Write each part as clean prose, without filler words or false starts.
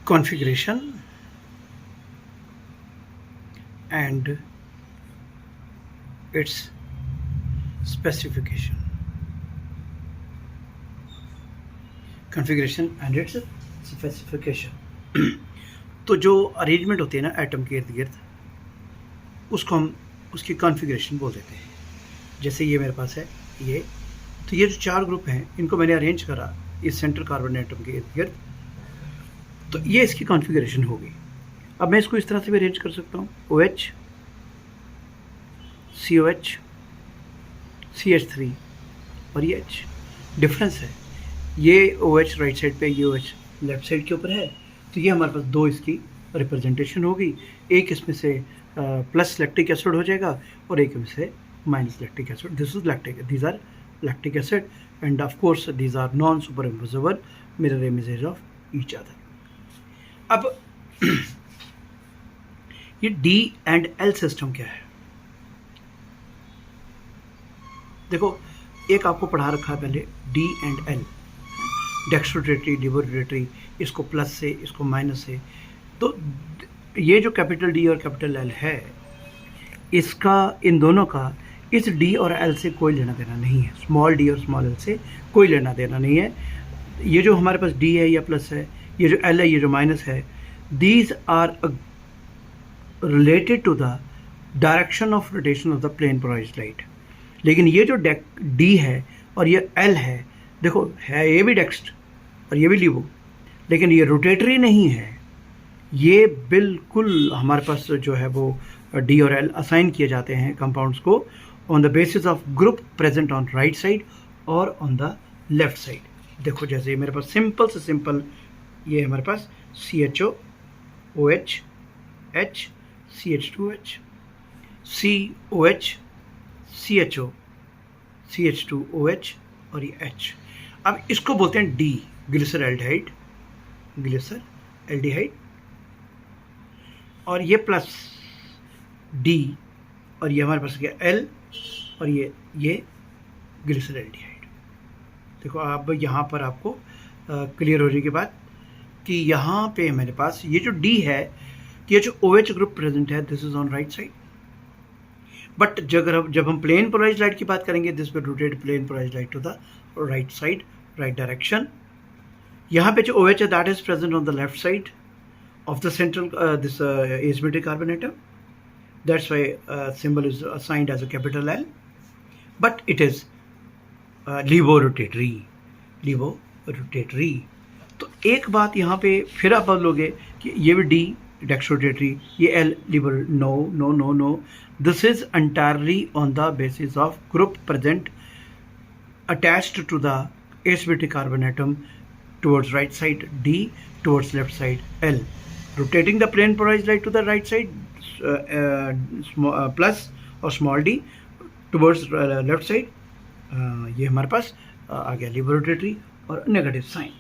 configuration and its specification. Configuration and its specification. तो जो arrangement होती है ना एटम के इर्द गिर्द, उसको हम उसकी कॉन्फ़िगरेशन बोल देते हैं. जैसे ये मेरे पास है ये, तो ये जो 4 ग्रुप हैं इनको मैंने अरेंज करा इस सेंट्रल कार्बन एटम के इर्द गिर्द, तो ये इसकी कॉन्फ़िगरेशन होगी. अब मैं इसको इस तरह से भी अरेंज कर सकता हूँ, OH, COH, CH3 और ये H. डिफरेंस है, ये OH राइट साइड पे, ये OH लेफ्ट साइड के ऊपर है, तो ये हमारे पास 2 इसकी रिप्रेजेंटेशन होगी. एक इसमें से प्लस लैक्टिक एसिड हो जाएगा और एक में से minus lactic acid. This is lactic, these are lactic acid and of course these are non superimposable mirror images of each other. अब ये D एंड L सिस्टम क्या है? देखो, एक आपको पढ़ा रखा है पहले D एंड L, डेक्स्ट्रोरोटेटरी, लिबोरोटेटरी, इसको प्लस से इसको माइनस से. तो ये जो कैपिटल D और कैपिटल L है, इसका इन दोनों का इस D और L से कोई लेना देना नहीं है. स्मॉल d और स्मॉल l से कोई लेना देना नहीं है. ये जो हमारे पास D है या प्लस है, ये जो L है ये जो माइनस है, these are related to the direction of rotation of the plane polarised light. लेकिन ये जो D है और ये L है, देखो है ये भी डेक्स्ट और ये भी लिबो, लेकिन ये रोटेटरी नहीं है. ये बिल्कुल हमारे पास जो है वो D और L असाइन किए जाते हैं कंपाउंड्स को on the basis of group present on right side और ऑन द लेफ्ट साइड. देखो जैसे मेरे पास सिंपल से सिंपल ये हमारे पास CHO, OH, H, CH2H, COH, CHO, CH2OH और ये H. अब इसको बोलते हैं D, ग्लिसरल्डिहाइड, ग्लिसरल्डिहाइड. और ये प्लस D और ये हमारे पास क्या L और ये ग्लिसरल्डिहाइड. देखो अब यहाँ पर आपको क्लियर हो जाएगी बात कि यहाँ पे मेरे पास ये जो D है, ये जो OH ग्रुप प्रेजेंट है, this is on right side. But जब हम प्लेन पोलराइज्ड लाइट की बात करेंगे, this will rotate plane polarised light to the right side, right direction. यहाँ पे जो OH है that is present on the left side of the central this asymmetric carbon atom. That's why symbol is assigned as a capital L, but it is liborotatory. तो एक बात यहाँ पे फिर आप बदलोगे कि ये भी D डेक्स्ट्रोरोटेटरी, ये L लिबर. No, this is entirely on the basis of group present attached to the asymmetric carbon atom towards right side D, towards left side L. Rotating the plane polarized light to the right side, plus और small d towards left side, ये हमारे पास आ गया लिबरोटेटरी और negative sign.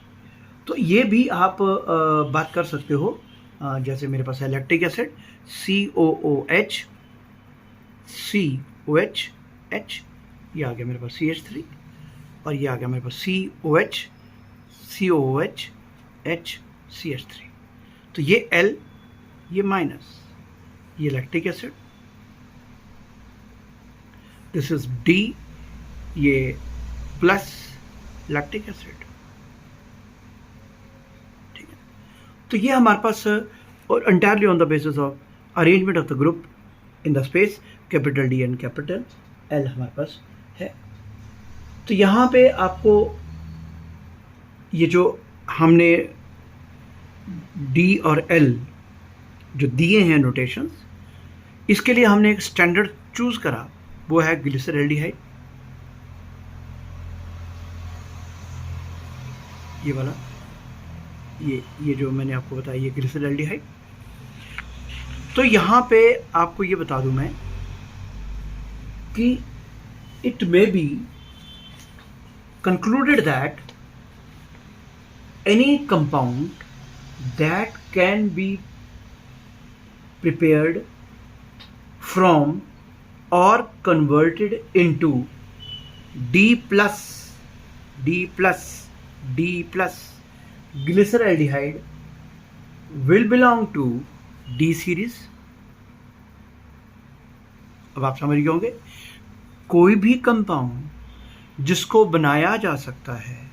तो ये भी आप बात कर सकते हो. जैसे मेरे पास है lactic acid COOH, COH, H, ये आ गया मेरे पास CH3 और ये आ गया मेरे पास COH, COOH, H, CH3. तो ये L, ये माइनस, ये lactic acid, this is D, ये प्लस लैक्टिक एसिड. ठीक है, तो ये हमारे पास और entirely on the basis of arrangement of the group in the space, capital D and capital L हमारे पास है. तो यहाँ पे आपको ये जो हमने D और L जो दिए हैं नोटेशंस, इसके लिए हमने एक स्टैंडर्ड चूज करा, वो है ग्लिसरल्डिहाइड. ये वाला, ये जो मैंने आपको बताया, ये ग्लिसरल्डिहाइड. तो यहाँ पे आपको ये बता दूं मैं कि it may be concluded that any compound that can be prepared from or converted into D plus glyceraldehyde will belong to D series. अब आप समझ गए होंगे, कोई भी कंपाउंड जिसको बनाया जा सकता है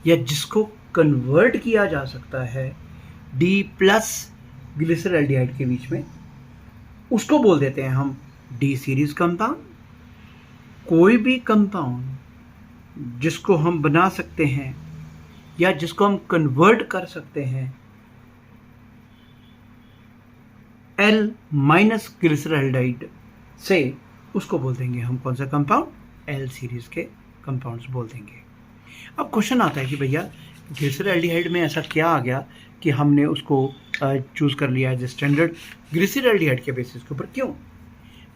या जिसको कन्वर्ट किया जा सकता है D प्लस ग्लिसरॉल्डिहाइड के बीच में, उसको बोल देते हैं हम D सीरीज कंपाउंड। कोई भी कंपाउंड जिसको हम बना सकते हैं या जिसको हम कन्वर्ट कर सकते हैं L माइनस ग्लिसरॉल्डिहाइड से, उसको बोल देंगे हम कौन सा कंपाउंड, L सीरीज के कंपाउंड्स बोल देंगे। अब क्वेश्चन आता है कि भैया ग्लिसरॉल्डिहाइड में ऐसा क्या आ गया कि हमने उसको चूज कर लिया एज स्टैंडर्ड ग्लिसरॉल्डिहाइड के बेसिस के ऊपर, क्यों?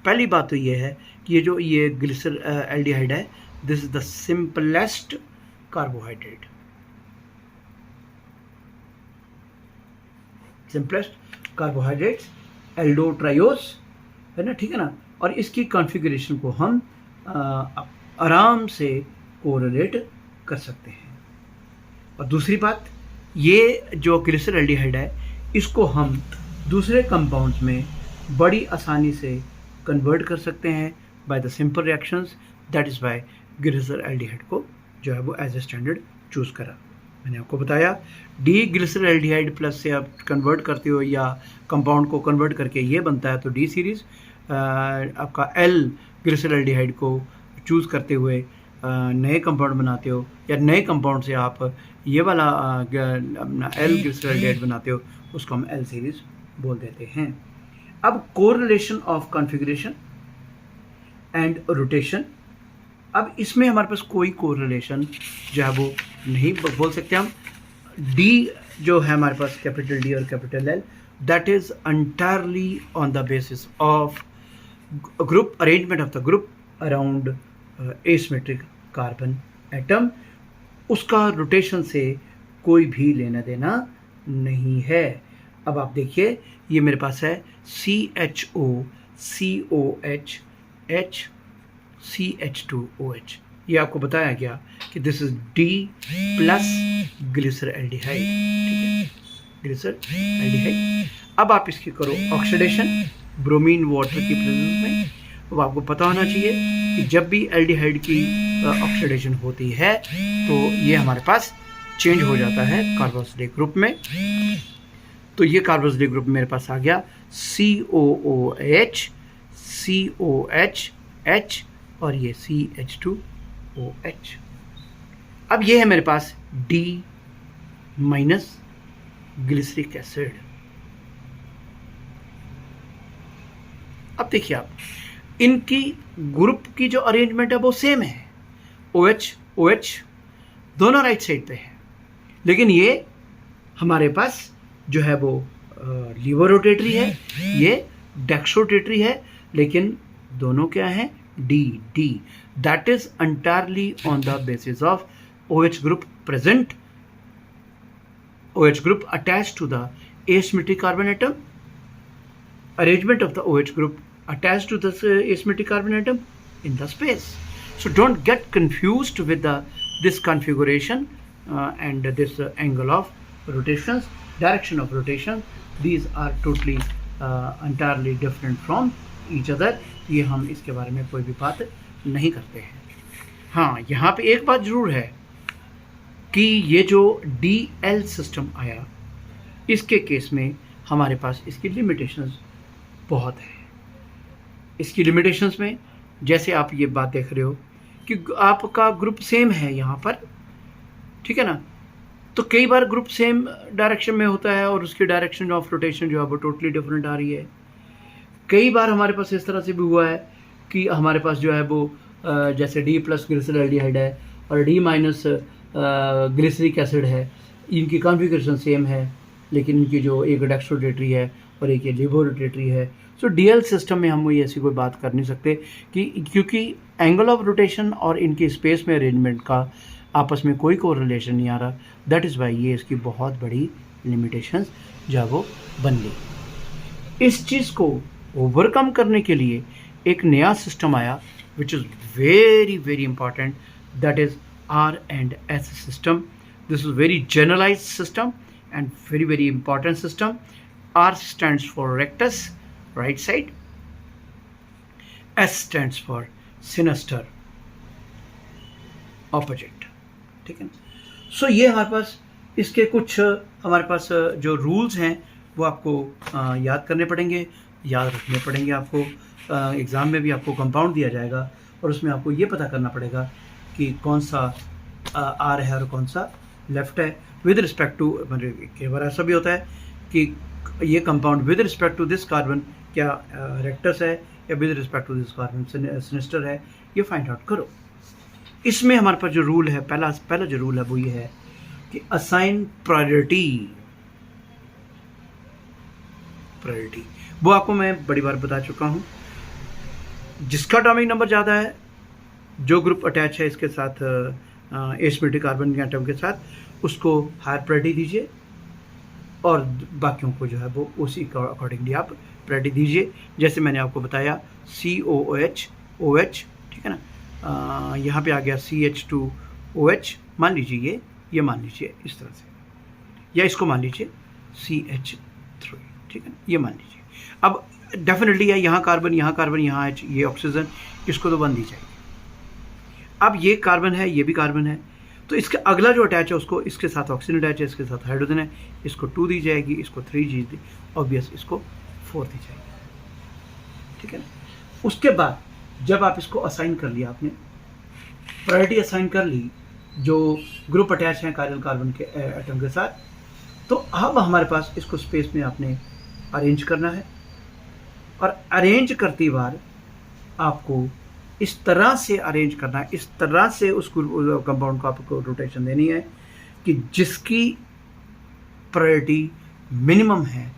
पहली बात तो ये है कि ये ग्लिसरॉल्डिहाइड है, this is the simplest carbohydrate, simplest carbohydrates, Aldo triose है ना, ठीक है ना। और इसकी कॉन्फ़िगरेशन को हम आराम से कोरिलेट कर सकते हैं। और दूसरी बात, ये जो ग्लिसरॉल्डिहाइड है इसको हम दूसरे कंपाउंड्स में बड़ी आसानी से कन्वर्ट कर सकते हैं by the simple reactions, that is by glyceraldehyde को जो है वो एज ए स्टैंडर्ड चूज़ करा। मैंने आपको बताया डी ग्लिसरॉल्डिहाइड प्लस से आप कन्वर्ट करते हो या कंपाउंड को कन्वर्ट करके ये बनता है तो डी सीरीज़, आपका एल ग्लिसरॉल्डिहाइड को चूज़ करते हुए नए कंपाउंड बनाते हो या नए कंपाउंड से आप ये वाला अपना एल ग्लिसरॉल्डिहाइड बनाते हो, उसको हम एल सीरीज़ बोल देते हैं। अब correlation of configuration and rotation, अब इसमें हमारे पास कोई कोरिलेशन जो है वो नहीं बोल सकते हम। डी जो है हमारे पास कैपिटल डी और capital L, that is entirely on the basis of group arrangement of the group around asymmetric carbon atom, उसका रोटेशन से कोई भी लेना देना नहीं है। अब आप देखिए ये मेरे पास है CHO COH H CH2OH, ये आपको बताया गया कि this is D plus glyceraldehyde, ठीक है, ग्लिसरॉल्डिहाइड। अब आप इसकी करो ऑक्सीडेशन ब्रोमीन वाटर की प्रेजेंस में। अब आपको पता होना चाहिए कि जब भी एल्डिहाइड की ऑक्सीडेशन होती है तो ये हमारे पास चेंज हो जाता है कार्बोक्सिलिक ग्रुप में। तो ये कार्बोक्सिलिक ग्रुप मेरे पास आ गया COOH COH H और ये CH2OH। अब ये है मेरे पास D माइनस ग्लिसरिक एसिड। अब देखिए आप, इनकी ग्रुप की जो अरेंजमेंट है वो सेम है, OH OH दोनों राइट साइड पे है, लेकिन ये हमारे पास जो है वो लीवर रोटेटरी है, ये डेक्सट्रोटेटरी है, लेकिन दोनों क्या है D that is entirely on the basis of OH group present, OH group attached to the asymmetric carbon atom, arrangement of the OH group attached to the asymmetric carbon atom in the space. So don't get confused with this configuration and this angle of rotations, direction of rotation. These are totally entirely different from each other. ये हम इसके बारे में कोई भी बात नहीं करते हैं। हाँ, यहाँ पे एक बात जरूर है कि ये जो DL सिस्टम आया, इसके केस में हमारे पास इसकी लिमिटेशंस बहुत है। इसकी लिमिटेशंस में जैसे आप ये बात देख रहे हो कि आपका ग्रुप सेम है यहाँ पर, ठीक है ना, तो कई बार ग्रुप सेम डायरेक्शन में होता है और उसकी डायरेक्शन ऑफ रोटेशन जो है वो टोटली डिफरेंट आ रही है। कई बार हमारे पास इस तरह से भी हुआ है कि हमारे पास जो है वो जैसे D प्लस ग्लिसरॉल्डिहाइड है और D माइनस ग्लिसरिक एसिड है, इनकी कॉन्फ़िगरेशन सेम है, लेकिन इनकी जो एक डेक्सट्रोटेटरी है और एक ये लिबोरोटेटरी है। सो DL सिस्टम में हम ये ऐसी कोई बात कर नहीं सकते कि क्योंकि एंगल ऑफ रोटेशन और इनकी स्पेस में अरेंजमेंट का आपस में कोई कोरिलेशन नहीं आ रहा। दैट इज़ वाई ये इसकी बहुत बड़ी लिमिटेशंस जो वो बन गई। इस चीज़ को ओवरकम करने के लिए एक नया सिस्टम आया which is very very important, that is R&S system. This is very generalized system. and very very important system. R stands for rectus, right side. S stands for sinister, opposite. ठीक है ना. सो ये हमारे पास इसके कुछ हमारे पास जो रूल्स हैं वो आपको याद करने पड़ेंगे, याद रखने पड़ेंगे. आपको एग्ज़ाम में भी आपको कंपाउंड दिया जाएगा और उसमें आपको ये पता करना पड़ेगा कि कौन सा आर है और कौन सा लेफ्ट है विद रिस्पेक्ट टू. मतलब कई बार ऐसा भी होता है कि ये compound with respect to this carbon क्या रेक्टस है या with respect to this carbon sinister है, ये फाइंड आउट करो. इसमें हमारे पास जो रूल है, पहला जो रूल है वो ये है कि असाइन प्रायोरिटी. वो आपको मैं बड़ी बार बता चुका हूँ. जिसका एटॉमिक नंबर ज़्यादा है, जो ग्रुप अटैच है इसके साथ एसिमेट्रिक कार्बन के एटम के साथ, उसको हायर प्रायोरिटी दीजिए और बाकियों को जो है वो उसी का अकॉर्डिंगली आप प्रायोरिटी दीजिए. जैसे मैंने आपको बताया COOH OH, ठीक है ना. यहाँ पे आ गया CH2OH, मान लीजिए ये मान लीजिए इस तरह से, या इसको मान लीजिए CH3, ठीक है ना. ये मान लीजिए. अब डेफिनेटली है यहाँ कार्बन, यहाँ H, ये ऑक्सीजन, इसको तो बंद दी जाएगी. अब ये कार्बन है, ये भी कार्बन है, तो इसके अगला जो अटैच है उसको इसके साथ ऑक्सीजन अटैच है, इसके साथ हाइड्रोजन है, इसको 2 दी जाएगी, इसको 3 दी, ऑब्वियस इसको 4 दी जाएगी. ठीक है ना. उसके बाद जब आप इसको असाइन कर लिया, आपने प्रायोरिटी असाइन कर ली जो ग्रुप अटैच हैं कायरल कार्बन के एटम के साथ, तो अब हमारे पास इसको स्पेस में आपने अरेंज करना है. और अरेंज करती बार आपको इस तरह से अरेंज करना है, इस तरह से उस कंपाउंड को आपको रोटेशन देनी है कि जिसकी प्रायोरिटी मिनिमम है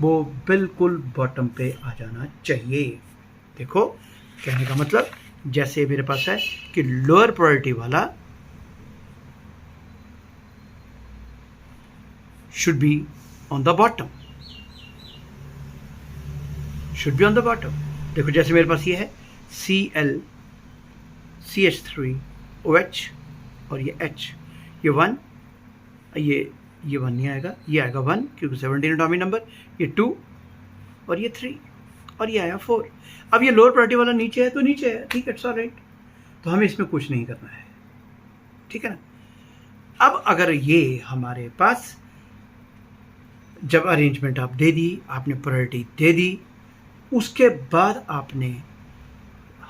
वो बिल्कुल बॉटम पे आ जाना चाहिए. देखो कहने का मतलब, जैसे मेरे पास है कि लोअर प्रायोरिटी वाला should be on the bottom, should be on the bottom. देखो जैसे मेरे पास ये है Cl CH3OH और ये H, ये 1, ये 1 नहीं आएगा, ये आएगा 1 क्योंकि 17 एटॉमिक नंबर, ये 2 और ये 3 और ये आया 4. अब ये लोअर प्रायोरिटी वाला नीचे है तो नीचे है, ठीक है, इट्स ऑलराइट. तो हमें इसमें कुछ नहीं करना है, ठीक है ना. अब अगर ये हमारे पास जब अरेंजमेंट आप दे दी, आपने प्रायोरिटी दे दी, उसके बाद आपने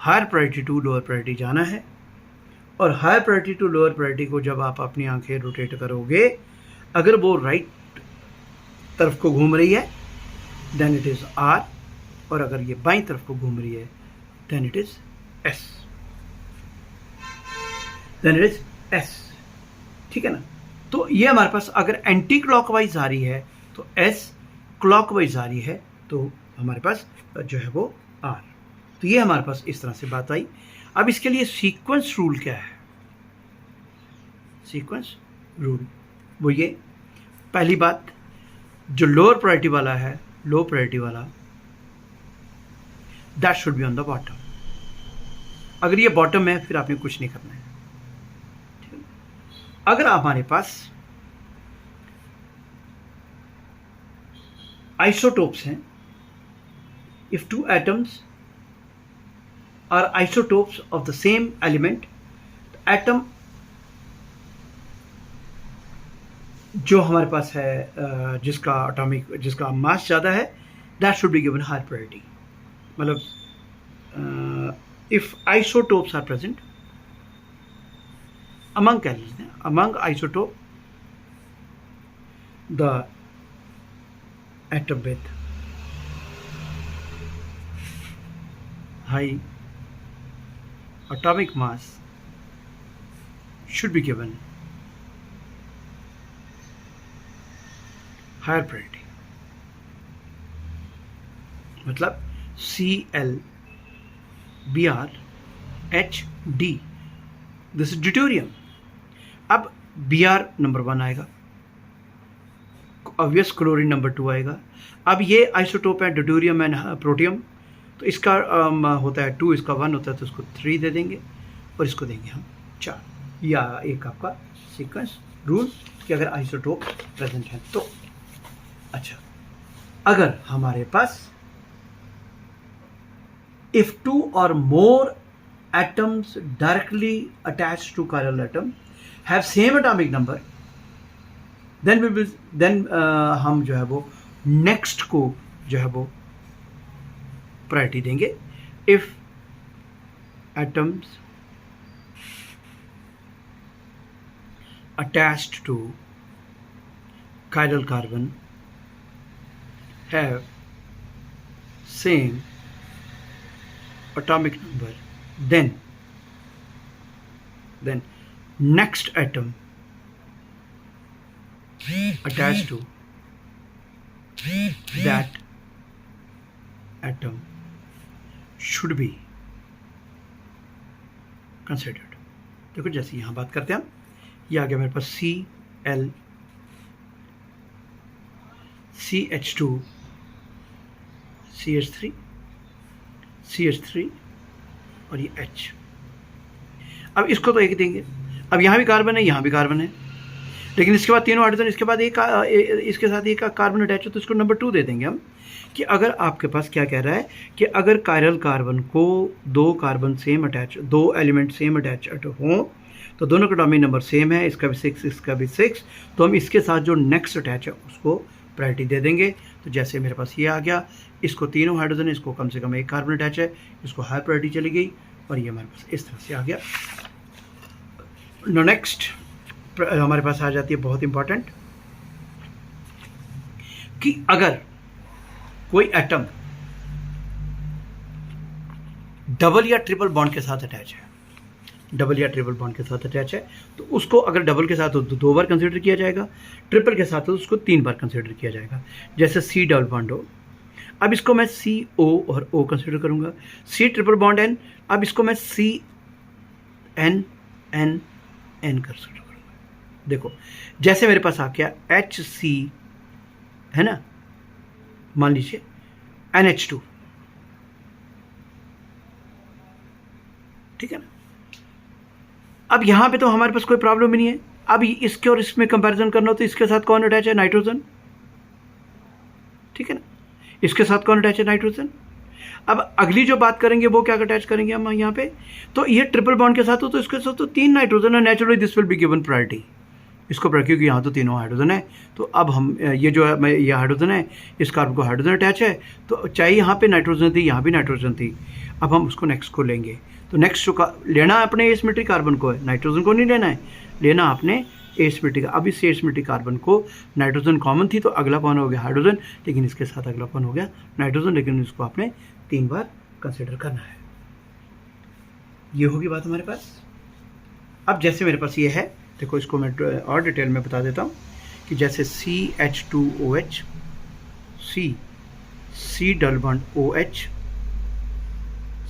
higher priority to lower priority जाना है. और higher priority to lower priority को जब आप अपनी आंखें रोटेट करोगे, अगर वो राइट तरफ को घूम रही है देन इट इज़ R, और अगर ये बाईं तरफ को घूम रही है देन इट इज़ S, ठीक है ना. तो ये हमारे पास अगर एंटी क्लॉकवाइज आ रही है तो S, क्लॉकवाइज आ रही है तो हमारे पास जो है वो R. तो ये हमारे पास इस तरह से बात आई. अब इसके लिए सीक्वेंस रूल क्या है? सीक्वेंस रूल वो ये, पहली बात, जो लोअर प्रायोरिटी वाला है, लो प्रायोरिटी वाला, that should be on the bottom. अगर ये बॉटम है फिर आपने कुछ नहीं करना है. ठीक है. अगर हमारे पास आइसोटोप्स हैं, if 2 atoms are isotopes of the same element, the atom जो हमारे पास है जिसका मास ज़्यादा है, that should be given higher priority. मतलब if isotopes are present among isotope, the atom with high atomic mass should be given higher priority. मतलब Cl Br HD, this is deuterium. अब Br number 1 आएगा, obvious chlorine number 2 आएगा. अब ये isotope है deuterium and protium, तो इसका होता है 2, इसका 1 होता है, तो इसको 3 दे देंगे और इसको देंगे हम 4. या एक आपका सीक्वेंस रूल कि अगर आइसोटोप प्रेजेंट है तो। अच्छा, अगर हमारे पास if 2 or more atoms directly attached to chiral atom have same atomic number, then हम जो है वो नेक्स्ट को जो है वो प्रायोरिटी देंगे। If atoms attached to chiral carbon have same atomic number, then next atom attached to that atom should be considered। देखो जैसे यहां बात करते हैं हम, ये आ गया मेरे पास Cl CH2 CH3 CH3 और ये H। अब इसको तो एक देंगे। अब यहाँ भी कार्बन है, यहाँ भी कार्बन है, लेकिन इसके बाद तीनों हाइड्रोजन, इसके बाद इसके साथ एक कार्बन अटैच हो तो इसको नंबर 2 दे देंगे हम। कि अगर आपके पास क्या कह रहा है कि अगर कायरल कार्बन को 2 carbon same attach, 2 element same attach हों तो दोनों का एटॉमिक नंबर सेम है, इसका भी 6 इसका भी 6, तो हम इसके साथ जो नेक्स्ट अटैच है उसको प्रायोरिटी दे देंगे। तो जैसे मेरे पास ये आ गया, इसको तीनों हाइड्रोजन, इसको कम से कम एक कार्बन अटैच है, इसको हाई प्रायोरिटी चली गई और ये हमारे पास इस तरह से आ गया। नेक्स्ट हमारे पास आ जाती है बहुत इंपॉर्टेंट कि अगर कोई एटम डबल या ट्रिपल बॉन्ड के साथ अटैच है, डबल या ट्रिपल बॉन्ड के साथ अटैच है तो उसको अगर डबल के साथ हो तो 2 बार कंसिडर किया जाएगा, ट्रिपल के साथ हो तो उसको 3 बार कंसिडर किया जाएगा। जैसे C डबल बॉन्ड हो, अब इसको मैं CO और O कंसिडर करूंगा। C ट्रिपल बॉन्ड N, अब इसको मैं CN N N कंसिडर करूंगा। देखो जैसे मेरे पास आ गया HC है ना, मान लीजिए NH2, ठीक है ना। अब यहां पे तो हमारे पास कोई प्रॉब्लम ही नहीं है। अब इसके और इसमें कंपैरिजन करना हो तो इसके साथ कौन अटैच है? नाइट्रोजन, ठीक है ना। इसके साथ कौन अटैच है? नाइट्रोजन। अब अगली जो बात करेंगे वो क्या अटैच करेंगे हम यहाँ पे, तो ये ट्रिपल बॉन्ड के साथ हो तो इसके साथ तो 3 नाइट्रोजन है, naturally this will be given priority इसको, क्योंकि यहाँ तो तीनों हाइड्रोजन है। तो अब हम ये जो है ये हाइड्रोजन है, इस कार्बन को हाइड्रोजन अटैच है, तो चाहे यहाँ पे नाइट्रोजन थी, यहाँ भी नाइट्रोजन थी। अब हम उसको नेक्स्ट को लेंगे, तो नेक्स्ट जो लेना अपने एसिमेट्रिक कार्बन को है, नाइट्रोजन को नहीं लेना है, लेना आपने एसिमेट्रिक। अब इस एसिमेट्रिक कार्बन को नाइट्रोजन कॉमन थी तो अगला कौन हो गया? हाइड्रोजन, लेकिन इसके साथ अगला कौन हो गया? नाइट्रोजन, लेकिन इसको आपने 3 बार कंसिडर करना है। ये होगी बात हमारे पास। अब जैसे मेरे पास ये है, देखो इसको मैं और डिटेल में बता देता हूँ कि जैसे CH2OH, C double bond OH,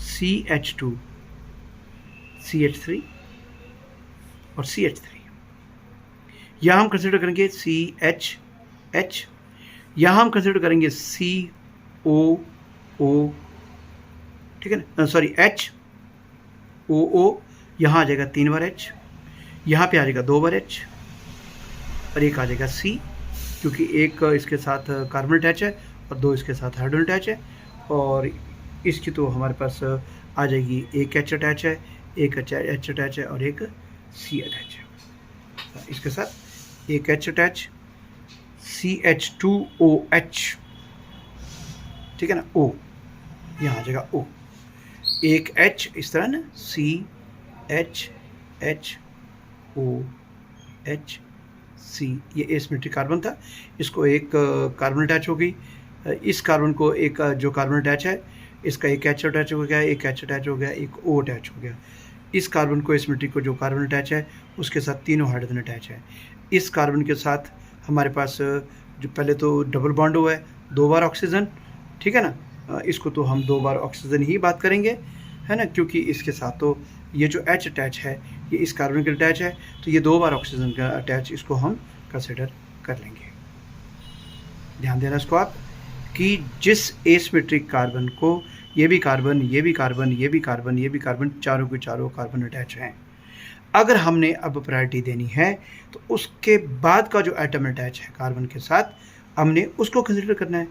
CH2 CH3 और CH3, यहाँ हम कंसिडर करेंगे CHH, यहाँ हम कंसिडर करेंगे COO, ठीक है ना, सॉरी HOO, यहाँ आ जाएगा 3 बार H, यहाँ पे आ जाएगा 2 बार H और एक आ जाएगा C, क्योंकि एक इसके साथ कार्बन अटैच है और 2 इसके साथ हाइड्रोजन अटैच है, और इसकी तो हमारे पास आ जाएगी एक H अटैच है, एक H अटैच है और एक C अटैच है। इसके साथ एक H अटैच, CH2OH, ठीक है ना, O, यहाँ आ जाएगा O, एक H इस तरह ना, CHHOH C, ये एसिमेट्रिक कार्बन था, इसको एक कार्बन अटैच हो गई, इस कार्बन को एक जो कार्बन अटैच है इसका एक H अटैच हो गया, एक H अटैच हो गया, एक O अटैच हो गया। इस कार्बन को एसिमेट्रिक को जो कार्बन अटैच है उसके साथ तीनों हाइड्रोजन अटैच है। इस कार्बन के साथ हमारे पास जो पहले तो डबल बॉन्ड हुआ है, 2 बार ऑक्सीजन, ठीक है ना, इसको तो हम 2 बार ऑक्सीजन ही बात करेंगे, है ना, क्योंकि इसके साथ तो ये जो H अटैच है ये इस कार्बन के अटैच है, तो ये 2 बार ऑक्सीजन का अटैच, इसको हम कंसिडर कर लेंगे। ध्यान देना इसको आप कि जिस एसिमेट्रिक कार्बन को ये भी कार्बन, ये भी कार्बन, ये भी कार्बन, ये भी कार्बन, चारों के चारों कार्बन अटैच हैं। अगर हमने अब प्रायोरिटी देनी है तो उसके बाद का जो एटम अटैच है कार्बन के साथ हमने उसको कंसिडर करना है।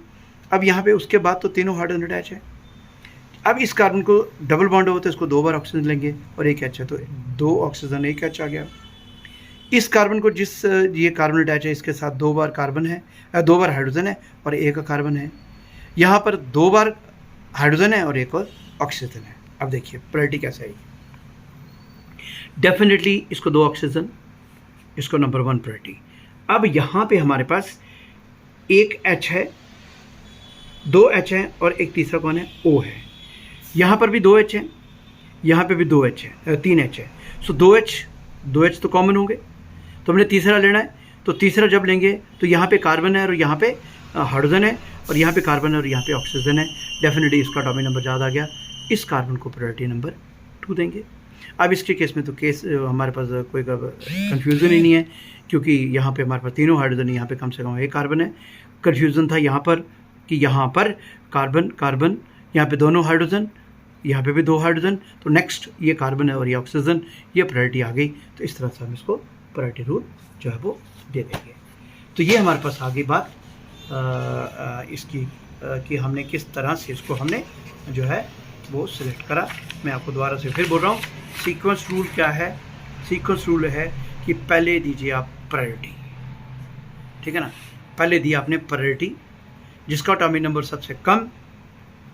अब यहाँ पे उसके बाद तो तीनों हाइड्रोजन अटैच है। अब इस कार्बन को डबल बॉन्ड हो तो इसको 2 बार ऑक्सीजन लेंगे और एक एच है तो 2 ऑक्सीजन 1 एच आ गया। इस कार्बन को जिस ये कार्बन अटैच है इसके साथ 2 बार कार्बन है, 2 बार हाइड्रोजन है और 1 कार्बन है। यहाँ पर 2 बार हाइड्रोजन है और 1 और ऑक्सीजन है। अब देखिए प्रायोरिटी कैसे आएगी। डेफिनेटली इसको 2 ऑक्सीजन, इसको नंबर 1 प्रायोरिटी। अब यहाँ पे हमारे पास एक एच है, 2 एच है और एक तीसरा कौन है, O है। यहाँ पर भी 2 एच है, यहाँ पे भी 2 एच है, 3 एच है। सो 2 एच तो कॉमन होंगे, तो हमने तीसरा लेना है। तो तीसरा जब लेंगे तो यहाँ पे कार्बन है और यहाँ पे हाइड्रोजन है और यहाँ पे कार्बन है और यहाँ पे ऑक्सीजन है। डेफिनेटली इसका एटॉमिक नंबर ज़्यादा आ गया, इस कार्बन को प्रायोरिटी नंबर 2 देंगे। अब इसके केस में तो केस हमारे पास कोई कन्फ्यूज़न ही नहीं है, क्योंकि यहाँ पे हमारे पास तीनों हाइड्रोजन है, यहाँ पे कम से कम 1 कार्बन है। कन्फ्यूज़न था यहाँ पर कि यहाँ पर कार्बन, यहाँ पे दोनों हाइड्रोजन, यहाँ पे भी 2 हाइड्रोजन, तो नेक्स्ट ये कार्बन है और ये ऑक्सीजन, ये प्रायोरिटी आ गई। तो इस तरह से हम इसको प्रायोरिटी रूल जो है वो दे देंगे। तो ये हमारे पास आ गई बात इसकी कि हमने किस तरह से इसको हमने जो है वो सिलेक्ट करा। मैं आपको दोबारा से फिर बोल रहा हूँ, सीक्वेंस रूल क्या है। सीक्वेंस रूल है कि पहले दीजिए आप प्रायोरिटी, ठीक है ना। पहले दी आपने प्रायोरिटी, जिसका एटॉमिक नंबर सबसे कम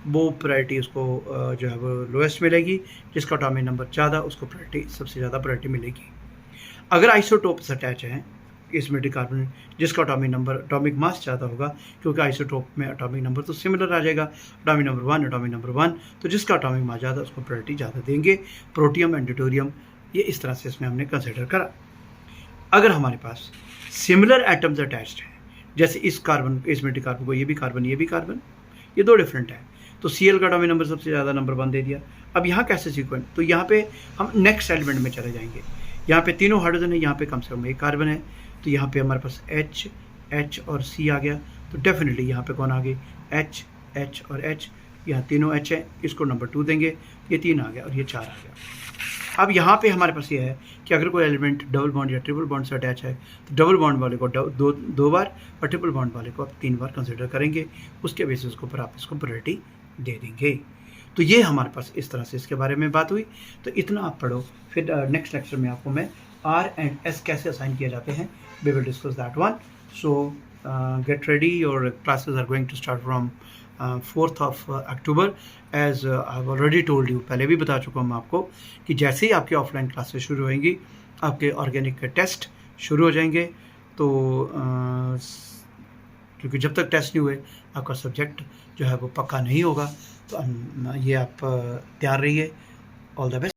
वो प्रायोरिटी उसको जो है वो लोएस्ट मिलेगी, जिसका एटॉमिक नंबर ज़्यादा उसको प्रायोरिटी सबसे ज़्यादा प्रायोरिटी मिलेगी। अगर आइसोटोप्स अटैच हैं इसमें कार्बन, जिसका एटॉमिक मास ज़्यादा होगा, क्योंकि आइसोटोप में एटॉमिक नंबर तो सिमिलर आ जाएगा, एटॉमिक नंबर 1, तो जिसका एटॉमिक मास ज़्यादा उसको प्रायोरिटी ज़्यादा देंगे। प्रोटियम एंड ड्यूटेरियम ये इस तरह से इसमें हमने कंसिडर करा। अगर हमारे पास सिमिलर एटम्स अटैच्ड हैं, जैसे इस कार्बन, इस कार्बन को ये भी कार्बन, ये 2 डिफरेंट है, तो Cl का एटॉमिक नंबर सबसे ज़्यादा नंबर 1 दे दिया। अब यहाँ कैसे सीक्वेंस, तो यहाँ पे हम नेक्स्ट एलिमेंट में चले जाएंगे। यहाँ पे तीनों हाइड्रोजन है, यहाँ पे कम से कम 1 कार्बन है, तो यहाँ पे हमारे पास H और C आ गया। तो डेफिनेटली यहाँ पे कौन आ गई, H और H, यहाँ तीनों H है, इसको नंबर 2 देंगे, ये 3 आ गया और ये 4 आ गया। अब यहाँ पे हमारे पास ये है कि अगर कोई एलिमेंट डबल बॉन्ड या ट्रिपल बॉन्ड से अटैच है तो डबल बॉन्ड वाले को 2 बार और ट्रिपल बॉन्ड वाले को आप 3 बार कंसिडर करेंगे। उसके बेसिस के ऊपर आप इसको प्रायोरिटी दे देंगे। तो ये हमारे पास इस तरह से इसके बारे में बात हुई। तो इतना आप पढ़ो, फिर नेक्स्ट लेक्चर में आपको मैं R एंड S कैसे असाइन किए जाते हैं, we will discuss that one. So get ready, और classes are going to start from 4th of October। As I have already told you, पहले भी बता चुका हूँ मैं आपको कि जैसे ही आपकी ऑफलाइन क्लासेस शुरू होंगी आपके ऑर्गेनिक के टेस्ट शुरू हो जाएंगे। तो क्योंकि जब तक टेस्ट नहीं हुए आपका सब्जेक्ट जो है वो पक्का नहीं होगा, तो ये आप तैयार रहिए। All the best.